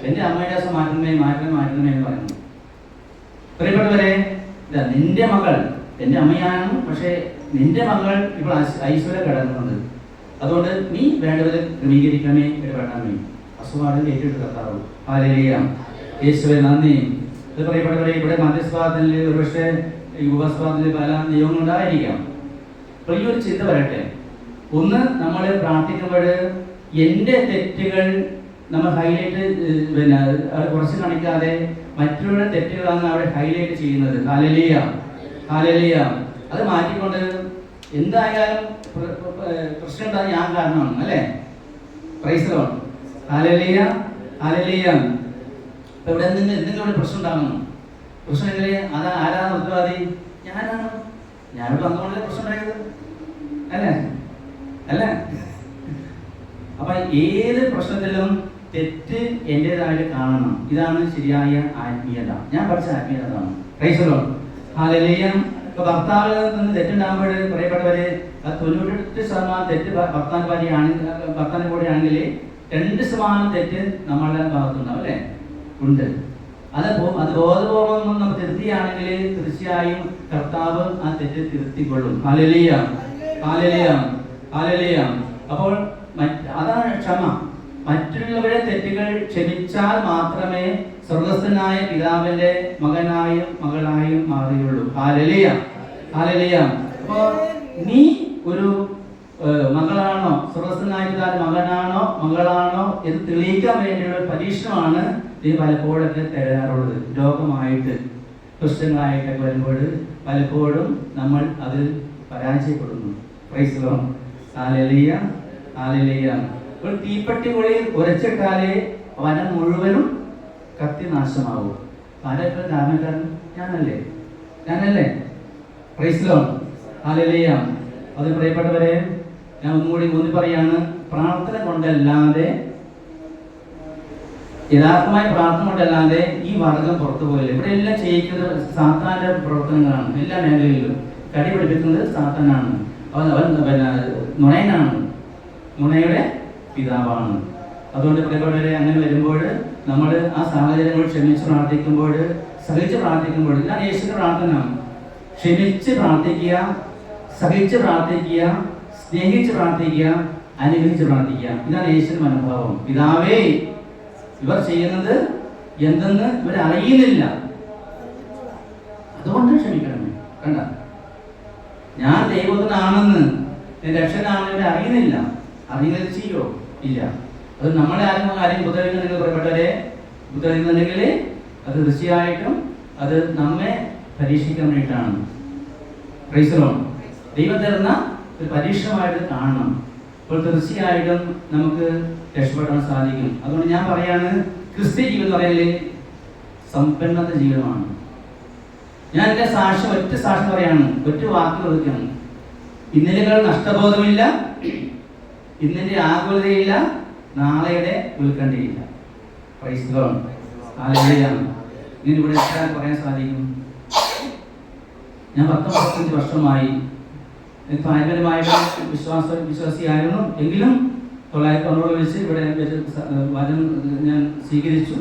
എന്റെ അമ്മയുടെ അസുഖം മാറ്റണമേ, മാറ്റണമേ എന്ന് പറയുന്നു. പ്രിയപ്പെട്ടവരെ, നിന്റെ മകൾ എന്റെ അമ്മയാണ്, പക്ഷേ നിന്റെ മകൾ ഇപ്പോൾ ഐശ്വര്യം കിടക്കുന്നുണ്ട്. അതുകൊണ്ട് നീ വേണ്ടവരെ ക്രമീകരിക്കണമേ, ഇടപെടണമേ. അസുഖമാണ് ഏറ്റെടുത്ത് കർത്താവ്. ഹല്ലേലൂയ. യേശുവേ നന്ദി. ഇത് പ്രിയപ്പെട്ടവരെ, ഇവിടെ മധ്യസ്വാദത്തിൽ ഒരുപക്ഷെ ഈ ഉപസ്വാദത്തിൽ പല നിയമങ്ങളുണ്ടായിരിക്കാം. അപ്പോൾ ഈ ഒരു ചിന്ത വരട്ടെ. ഒന്ന്, നമ്മൾ പ്രാർത്ഥിക്കുമ്പോൾ എൻ്റെ തെറ്റുകൾ നമ്മൾ ഹൈലൈറ്റ് പിന്നെ അത് കുറച്ച് കാണിക്കാതെ മറ്റുള്ള തെറ്റുകളാണ് അവിടെ ഹൈലൈറ്റ് ചെയ്യുന്നത്. Hallelujah, hallelujah. അത് മാറ്റിക്കൊണ്ട് എന്തായാലും പ്രശ്നം ഉണ്ടാകാൻ ഞാൻ കാരണമാണ്, അല്ലേ? Price the Lord. Hallelujah, hallelujah. ഇപ്പൊ ഇവിടെ എന്തെങ്കിലും ഇവിടെ പ്രശ്നം ഉണ്ടാകുന്നു. പ്രശ്നമെങ്കിൽ അത് ആരാണ് ഉത്തരവാദി? ഞാനാണ്. ഞാനിവിടെ വന്നുകൊണ്ടല്ലേ പ്രശ്നം ഉണ്ടായത്, അല്ലേ? അല്ലേ? അപ്പൊ ഏത് പ്രശ്നത്തിലും തെറ്റ് എന്റേതായിട്ട് കാണണം. ഇതാണ് ശരിയായ ആത്മീയത. ഞാൻ പഠിച്ച ആത്മീയത അതാണ്. Price the Lord. ഹല്ലേലൂയ. ഇപ്പൊ ഭർത്താവിൽ നിന്ന് തെറ്റുണ്ടാകുമ്പോൾ പറയപ്പെട്ടവര് 98% തെറ്റ് ഭർത്താവിന്റെ കൂടെയാണെങ്കിൽ 2% തെറ്റ് നമ്മളുടെ ഭാഗത്തുണ്ടാവും, അല്ലേ? ഉണ്ട്. അത് ബോധപൂർവം നമ്മൾ തിരുത്തിയാണെങ്കിൽ തീർച്ചയായും കർത്താവ് ആ തെറ്റ് തിരുത്തിക്കൊള്ളും. Hallelujah, hallelujah, hallelujah. അപ്പോൾ അതാണ് ക്ഷമ. മറ്റുള്ളവരെ തെറ്റുകൾ ക്ഷമിച്ചാൽ മാത്രമേ സ്വർഗ്ഗസ്ഥനായ പിതാവിന്റെ മകനായും മകളായും മാറുകയുള്ളൂ. Hallelujah, hallelujah. അപ്പോൾ നീ ഒരു മകളാണോ, സ്വർഗ്ഗസ്ഥനായ പിതാവിന്റെ മകനാണോ മകളാണോ എന്ന് തെളിയിക്കാൻ വേണ്ടിയുള്ള പരീക്ഷണമാണ് നീ പലപ്പോഴൊക്കെ തരാറുള്ളത്. രോഗമായിട്ട് പ്രശ്നങ്ങളായിട്ടൊക്കെ വരുമ്പോൾ പലപ്പോഴും നമ്മൾ അതിൽ പരാജയപ്പെടുന്നു. Price the Lord. Hallelujah, hallelujah. ഒരു തീപ്പെട്ടി കുഴി ഉരച്ചിട്ടാലേ വനം മുഴുവനും കത്തി നാശമാവും. ആരൊക്കെ കാരണക്കാരൻ? ഞാനല്ലേ? Praise lord, hallelujah. അത് പ്രിയപ്പെട്ടവരെ, ഞാൻ ഒന്നുകൂടി ഊന്നി പറയാണ്, പ്രാർത്ഥന കൊണ്ടല്ലാതെ, യഥാർത്ഥമായ പ്രാർത്ഥന കൊണ്ടല്ലാതെ ഈ വർഗം പുറത്തു പോയില്ല. ഇവിടെ എല്ലാം ചെയ്യിക്കുന്നത് സാത്താന്റെ പ്രവർത്തനങ്ങളാണ്. എല്ലാ മേഖലയിലും കടി പഠിപ്പിക്കുന്നത് സാത്താനാണ്. അവൻ നുണയനാണ്, നുണയുടെ പിതാവാണ്. അതുകൊണ്ട് പ്രിയപ്പെട്ടവരെ, അങ്ങനെ വരുമ്പോൾ നമ്മൾ ആ സാഹചര്യങ്ങൾ ക്ഷമിച്ച് പ്രാർത്ഥിക്കുമ്പോൾ, സഹിച്ച് പ്രാർത്ഥിക്കുമ്പോൾ, ഇതാണ് യേശുവിന്റെ പ്രാർത്ഥന. ക്ഷമിച്ച് പ്രാർത്ഥിക്കുക, സഹിച്ച് പ്രാർത്ഥിക്കുക, സ്നേഹിച്ച് പ്രാർത്ഥിക്കുക, അനുഗ്രഹിച്ച് പ്രാർത്ഥിക്കുക. ഇതാണ് യേശുവിന്റെ മനോഭാവം. പിതാവേ, ഇവർ ചെയ്യുന്നത് എന്തെന്ന് ഇവർ അറിയുന്നില്ല, അതുകൊണ്ട് ക്ഷമിക്കണമേ. കണ്ട, ഞാൻ ദൈവത്തിനാണെന്ന്, രക്ഷകനാണെന്ന് ഇവർ അറിയുന്നില്ല. അറിയുന്നത് ചെയ്യോ? ഇല്ല. അത് നമ്മളെ ആരും ഉപദ്രവിക്കുന്നുണ്ടെങ്കിൽ, പ്രിയപ്പെട്ടവരെ, ഉപദ്രവിക്കുന്നുണ്ടെങ്കിൽ അത് തീർച്ചയായിട്ടും അത് നമ്മെ പരീക്ഷിക്കാൻ വേണ്ടിയിട്ടാണ്. Praise lord. ദൈവം തരുന്ന ഒരു പരീക്ഷണമായിട്ട് കാണണം. അപ്പോൾ തീർച്ചയായിട്ടും നമുക്ക് രക്ഷപ്പെടാൻ സാധിക്കും. അതുകൊണ്ട് ഞാൻ പറയാണ്, ക്രിസ്ത്യ ജീവിതം എന്ന് പറയുന്നത് സമ്പന്നത ജീവിതമാണ്. ഞാൻ എൻ്റെ സാക്ഷ്യം, ഒറ്റ സാക്ഷ്യം പറയാണ്, ഒറ്റ വാക്ക് ഒതുക്കാണ്. ഇന്നലെകൾ നഷ്ടബോധമില്ല, ഇന്നിന്റെ ആകുലതയില്ല, നാളെയുടെ ഉത്കണ്ഠയില്ല. Price lord, hallelujah. ഇങ്ങനെ ഇവിടെ എത്ര പറയാൻ സാധിക്കും? ഞാൻ 10-15 വർഷമായി പാരമ്പര്യമായിട്ട് വിശ്വാസിയായിരുന്നു. എങ്കിലും 1990 വെച്ച് ഇവിടെ വചനം ഞാൻ സ്വീകരിച്ചു.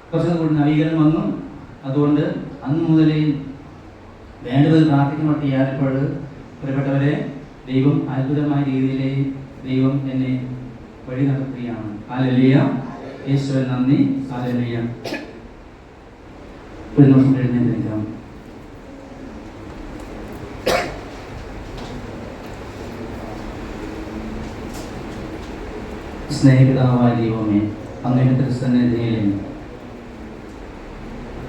കുറച്ചും കൂടി നവീകരണം വന്നു. അതുകൊണ്ട് അന്ന് മുതലേ വേണ്ടത് പ്രാർത്ഥിക്കാൻ ചെയ്യാറിപ്പോൾ പ്രിയപ്പെട്ടവരെ, ദൈവം അത്ഭുതമായ രീതിയിൽ ദൈവം എന്നെ വഴി നടത്തുകയാണ്. ഹല്ലേലൂയ, യേശുവേ നന്ദി, ഹല്ലേലൂയ. ഒരു നിമിഷം എഴുന്നേൽക്കാം. സ്നേഹിതാവായ ദൈവമേ, അങ്ങയുടെ തിരുസന്നിധിയിൽ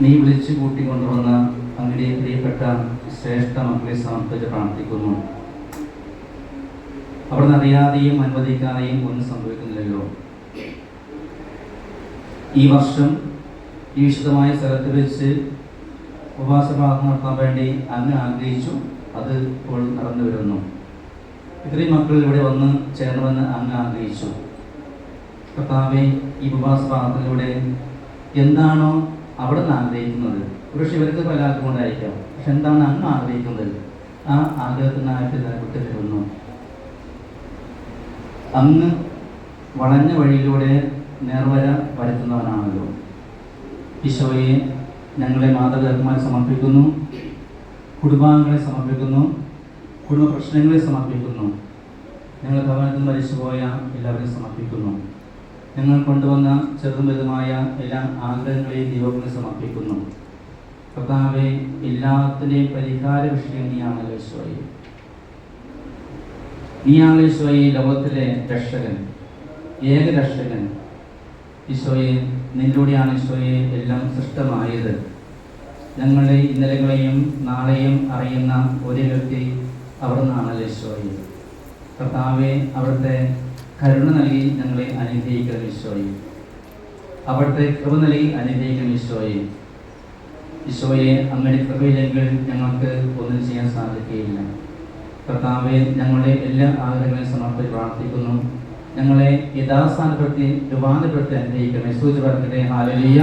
നീ വിളിച്ചു കൂട്ടിക്കൊണ്ടുവന്ന അങ്ങയുടെ പ്രിയപ്പെട്ട ശ്രേഷ്ഠ മക്കളെ സമർപ്പിച്ച് പ്രാർത്ഥിക്കുന്നു. അവിടുന്ന് അറിയാതെയും അനുവദിക്കാതെയും ഒന്നും സംഭവിക്കുന്നില്ലല്ലോ. ഈ വർഷം ഈ വിശുദ്ധമായ സ്ഥലത്ത് വെച്ച് ഉപവാസ പ്രാർത്ഥന നടത്താൻ വേണ്ടി അങ്ങ് ആഗ്രഹിച്ചു. അത് ഇപ്പോൾ നടന്നു വരുന്നു. ഇത്രയും മക്കൾ ഇവിടെ വന്ന് ചേർന്നുവെന്ന് അങ്ങ് ആഗ്രഹിച്ചു. കർത്താവേ, ഈ ഉപവാസ പ്രാർത്ഥനയിലൂടെ എന്താണോ അവിടെ നിന്ന് ആഗ്രഹിക്കുന്നത്, പക്ഷെ ഇവർക്ക് പലർക്കും കൊണ്ടായിരിക്കാം, പക്ഷെ എന്താണ് അങ്ങ് ആഗ്രഹിക്കുന്നത്, ആ ആഗ്രഹത്തിനായിട്ട് വിട്ടുതരുന്നു. അങ്ങ് വളഞ്ഞ വഴിയിലൂടെ നേർവര വരുത്തുന്നവനാണല്ലോ. ഈശോയെ, ഞങ്ങളെ മാതാപിതാക്കന്മാരെ സമർപ്പിക്കുന്നു, കുടുംബാംഗങ്ങളെ സമർപ്പിക്കുന്നു, കുടുംബ പ്രശ്നങ്ങളെ സമർപ്പിക്കുന്നു, ഞങ്ങൾ ഭവനത്തിൽ മരിച്ചുപോയ എല്ലാവരെയും സമർപ്പിക്കുന്നു. ഞങ്ങൾ കൊണ്ടുവന്ന ചെറുതും വലുതുമായ എല്ലാ ആഗ്രഹങ്ങളെയും ദൈവങ്ങളെ സമർപ്പിക്കുന്നു. കർത്താവേ, എല്ലാത്തിൻ്റെയും പരിഹാര വിഷയം നീയാണല്ലോ ഈശോയെ. നീയാണ് ഈശോയെ ലോകത്തിലെ രക്ഷകൻ, ഏക രക്ഷകൻ. ഈശോയെ, നിന്നിലൂടെയാണ് ഈശോയെ എല്ലാം സൃഷ്ടമായത്. ഞങ്ങളുടെ ഇന്നലകളെയും നാളെയും അറിയുന്ന ഒരു വ്യക്തി അവിടുന്നാണല്ലോ ഈശോയെ. കർത്താവെ, അവിടുത്തെ കരുണ നൽകി ഞങ്ങളെ അനുഗ്രഹിക്കണം ഈശോയെ. അവിടുത്തെ കൃപ നൽകി അനുഗ്രഹിക്കണം ഈശോയെ. ഈശോയെ, അങ്ങയുടെ കൃപയില്ലെങ്കിൽ ഞങ്ങൾക്ക് ഒന്നും ചെയ്യാൻ സാധിക്കുകയില്ല. കർത്താവെ, ഞങ്ങളുടെ എല്ലാ ആഗ്രഹങ്ങളെയും സമർപ്പിച്ച് പ്രാർത്ഥിക്കുന്നു. ഞങ്ങളെ യഥാസ്ഥാനപ്പെടുത്തി രൂപാന്തരപ്പെടുത്തി അനുഗ്രഹിക്കണമേ. സൂചി പറക്കട്ടെ. ഹല്ലേലൂയ,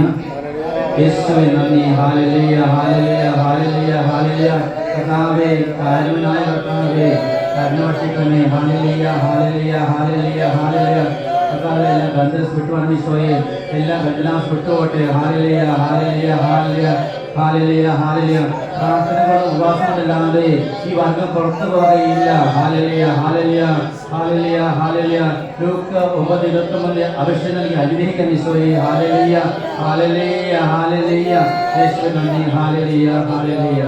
യേശുവേ നന്ദി. Hallelujah, hallelujah, hallelujah, hallelujah. കർത്താവേ, കാരുണ്യനായ കർത്താവേ, കരുണ വർഷിക്കണമേ. Hallelujah, hallelujah, hallelujah, hallelujah. കർത്താവേ, എല്ലാ ബന്ധനം വിട്ടുപോകണം ഈശോയെ, എല്ലാ ബന്ധനം വിട്ടുപോകട്ടെ. Hallelujah, hallelujah, hallelujah, hallelujah, hallelujah. പ്രാർത്ഥനകളും ഉപവാസങ്ങളില്ലാതെ ഈ വർഗം പുറത്തു പോകുകയില്ല. Hallelujah, hallelujah, hallelujah, hallelujah. ലൂക്കാ 9:29 അഭിഷേകം നൽകി അനുഗ്രഹിക്കാൻ ഈശോയെ. Hallelujah, hallelujah, hallelujah. യേശുവേ നന്ദി. Hallelujah, hallelujah.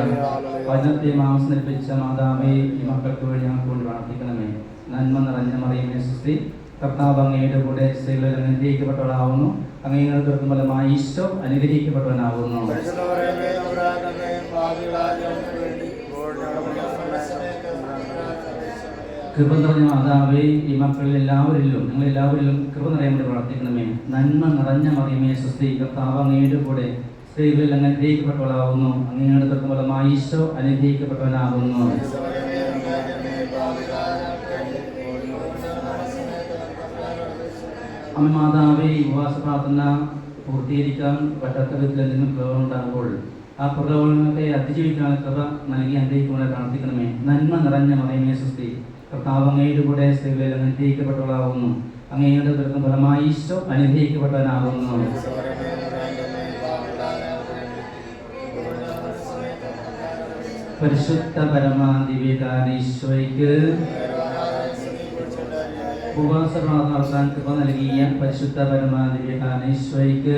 വചനത്തെ മാംസം ധരിപ്പിച്ച മാതാവേ, ഈ മക്കൾക്ക് വേണ്ടി ഞങ്ങൾക്ക് കൊണ്ട് പ്രാർത്ഥിക്കണമേ. നന്മ നിറഞ്ഞ മറിയമേ സുസ്തി, കർത്താവ് അങ്ങയുടെ കൂടെ സ്ത്രീകളിൽ അനുഗ്രഹിക്കപ്പെട്ടവളാവുന്നു. അങ്ങയുടെ ദുർഗം ഫലമായി ഈശോ അനുഗ്രഹിക്കപ്പെട്ടവനാകുന്നു. കൃപ നിറഞ്ഞ മാതാവേ, ഈ മക്കളിൽ എല്ലാവരിലും നിങ്ങളെല്ലാവരിലും കൃപ നിറയാൻ വേണ്ടി പ്രാർത്ഥിക്കണമേ. നന്മ നിറഞ്ഞ മറിയമേ സ്വസ്തി, കർത്താവ് അങ്ങയുടെ കൂടെ സ്ത്രീകളിൽ അങ്ങ് അനുഗ്രഹിക്കപ്പെട്ടവളാകുന്നു. അങ്ങയുടെ ഫലമായി ഈശോ അനുഗ്രഹിക്കപ്പെട്ടവനാകുന്നു. അമ്മ മാതാവേ, ഈ ഉപവാസ പ്രാർത്ഥന പൂർത്തീകരിക്കാൻ പറ്റാത്ത വിധത്തിൽ എന്തെങ്കിലും പ്രലോഭനം ഉണ്ടാകുമ്പോൾ ആ പ്രലോഭനത്തെ അതിജീവിക്കാൻ കൃപ നൽകി അനുഗ്രഹിക്കുവാൻ പ്രാർത്ഥിക്കണമേ. നന്മ നിറഞ്ഞ മറിയമേ സ്വസ്തി, കർത്താവ് അങ്ങയുടെ കൂടെ സ്ത്രീകളിൽ അങ്ങ് അനുഗ്രഹിക്കപ്പെട്ടവളാകുന്നു. അങ്ങയുടെ ഫലമായി ഈശോ അനുഗ്രഹിക്കപ്പെട്ടവനാകുന്നു. പരിശുദ്ധ പരമാ ദിവ്യകാരണീശോയ്ക്ക് ഉപവാസ പ്രാർത്ഥന നടത്താൻ കൃപ നൽകിയ പരിശുദ്ധ പരമാ ദിവ്യകാരണീശോയ്ക്ക്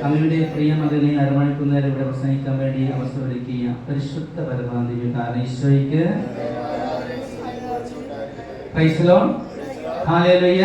അങ്ങയുടെ പ്രിയ മകനെ അരമണിക്കുന്നവരെ ഇവിടെ പ്രസംഗിക്കാൻ വേണ്ടി അവസ്ഥ ഒരുക്കിയ പരിശുദ്ധ പരമാ ദിവ്യകാരണീശോയ്ക്ക് പ്രൈസ് ദി ലോർഡ്. ഹല്ലേലൂയ.